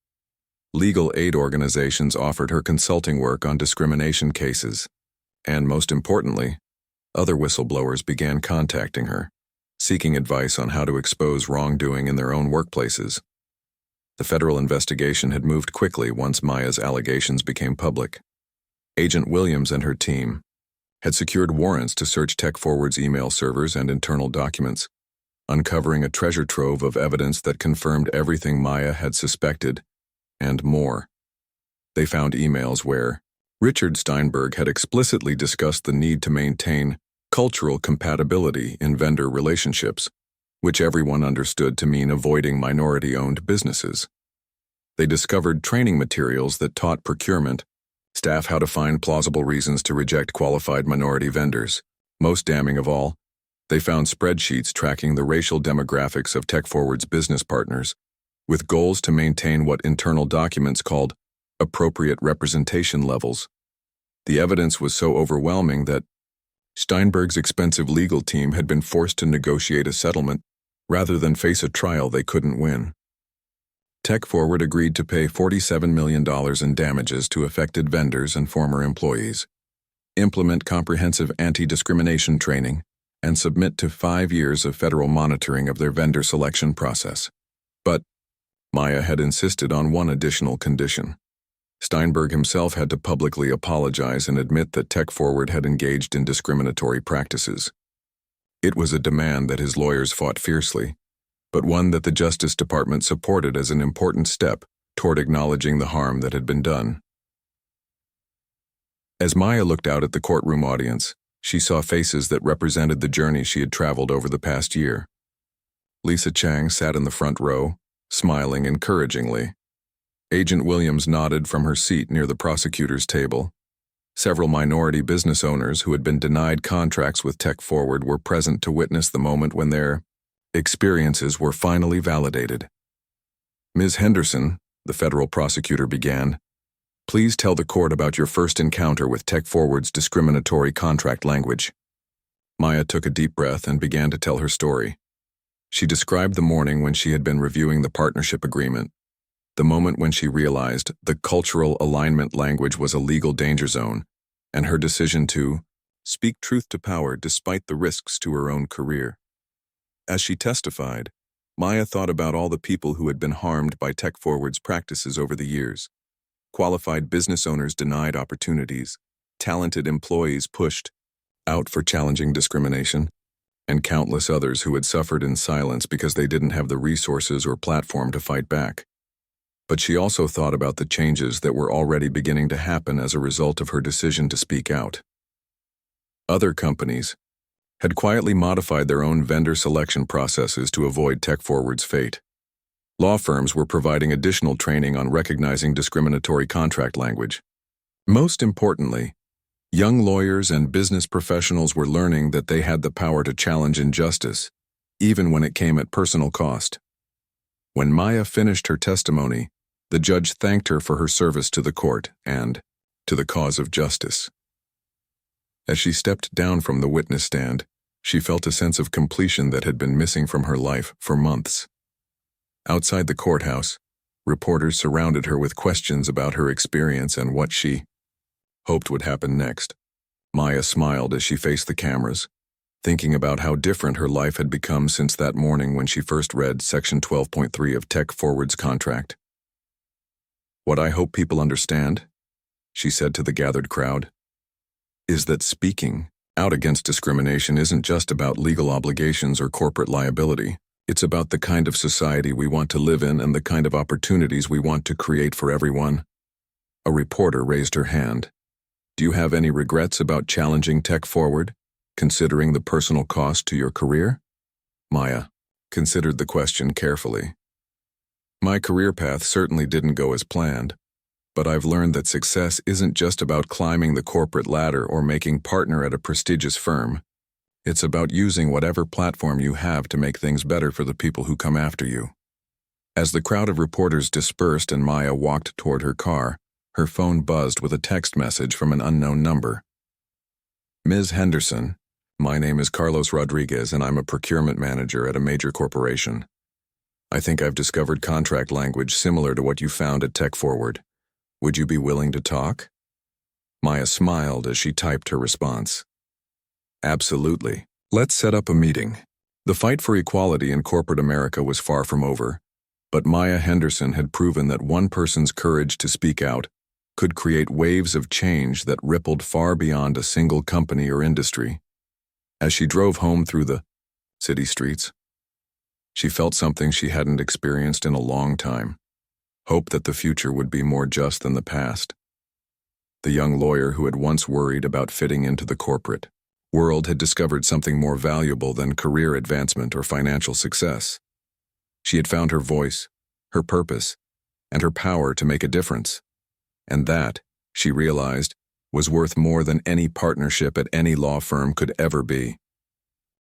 Legal aid organizations offered her consulting work on discrimination cases, and most importantly, other whistleblowers began contacting her, seeking advice on how to expose wrongdoing in their own workplaces. The federal investigation had moved quickly once Maya's allegations became public. Agent Williams and her team had secured warrants to search TechForward's email servers and internal documents, uncovering a treasure trove of evidence that confirmed everything Maya had suspected, and more. They found emails where Richard Steinberg had explicitly discussed the need to maintain cultural compatibility in vendor relationships, which everyone understood to mean avoiding minority-owned businesses. They discovered training materials that taught procurement staff how to find plausible reasons to reject qualified minority vendors. Most damning of all, they found spreadsheets tracking the racial demographics of TechForward's business partners, with goals to maintain what internal documents called appropriate representation levels. The evidence was so overwhelming that Steinberg's expensive legal team had been forced to negotiate a settlement rather than face a trial they couldn't win. TechForward agreed to pay $47 million in damages to affected vendors and former employees, implement comprehensive anti-discrimination training, and submit to 5 years of federal monitoring of their vendor selection process. But Maya had insisted on one additional condition. Steinberg himself had to publicly apologize and admit that TechForward had engaged in discriminatory practices. It was a demand that his lawyers fought fiercely, but one that the Justice Department supported as an important step toward acknowledging the harm that had been done. As Maya looked out at the courtroom audience, she saw faces that represented the journey she had traveled over the past year. Lisa Chang sat in the front row, smiling encouragingly. Agent Williams nodded from her seat near the prosecutor's table. Several minority business owners who had been denied contracts with TechForward were present to witness the moment when their experiences were finally validated. Ms. Henderson, the federal prosecutor began, please tell the court about your first encounter with TechForward's discriminatory contract language. Maya took a deep breath and began to tell her story. She described the morning when she had been reviewing the partnership agreement, the moment when she realized the cultural alignment language was a legal danger zone, and her decision to speak truth to power despite the risks to her own career. As she testified, Maya thought about all the people who had been harmed by TechForward's practices over the years. Qualified business owners denied opportunities, talented employees pushed out for challenging discrimination, and countless others who had suffered in silence because they didn't have the resources or platform to fight back. But she also thought about the changes that were already beginning to happen as a result of her decision to speak out. Other companies had quietly modified their own vendor selection processes to avoid TechForward's fate. Law firms were providing additional training on recognizing discriminatory contract language. Most importantly, young lawyers and business professionals were learning that they had the power to challenge injustice, even when it came at personal cost. When Maya finished her testimony, the judge thanked her for her service to the court and to the cause of justice. As she stepped down from the witness stand, she felt a sense of completion that had been missing from her life for months. Outside the courthouse, reporters surrounded her with questions about her experience and what she hoped would happen next. Maya smiled as she faced the cameras, thinking about how different her life had become since that morning when she first read Section 12.3 of TechForward's contract. What I hope people understand, she said to the gathered crowd, is that speaking out against discrimination isn't just about legal obligations or corporate liability. It's about the kind of society we want to live in and the kind of opportunities we want to create for everyone. A reporter raised her hand. Do you have any regrets about challenging TechForward, considering the personal cost to your career? Maya considered the question carefully. My career path certainly didn't go as planned, but I've learned that success isn't just about climbing the corporate ladder or making partner at a prestigious firm. It's about using whatever platform you have to make things better for the people who come after you. As the crowd of reporters dispersed and Maya walked toward her car, her phone buzzed with a text message from an unknown number. Ms. Henderson, my name is Carlos Rodriguez and I'm a procurement manager at a major corporation. I think I've discovered contract language similar to what you found at TechForward. Would you be willing to talk? Maya smiled as she typed her response. Absolutely. Let's set up a meeting. The fight for equality in corporate America was far from over, but Maya Henderson had proven that one person's courage to speak out could create waves of change that rippled far beyond a single company or industry. As she drove home through the city streets, she felt something she hadn't experienced in a long time: hope that the future would be more just than the past. The young lawyer who had once worried about fitting into the corporate world had discovered something more valuable than career advancement or financial success. She had found her voice, her purpose, and her power to make a difference. And that, she realized, was worth more than any partnership at any law firm could ever be.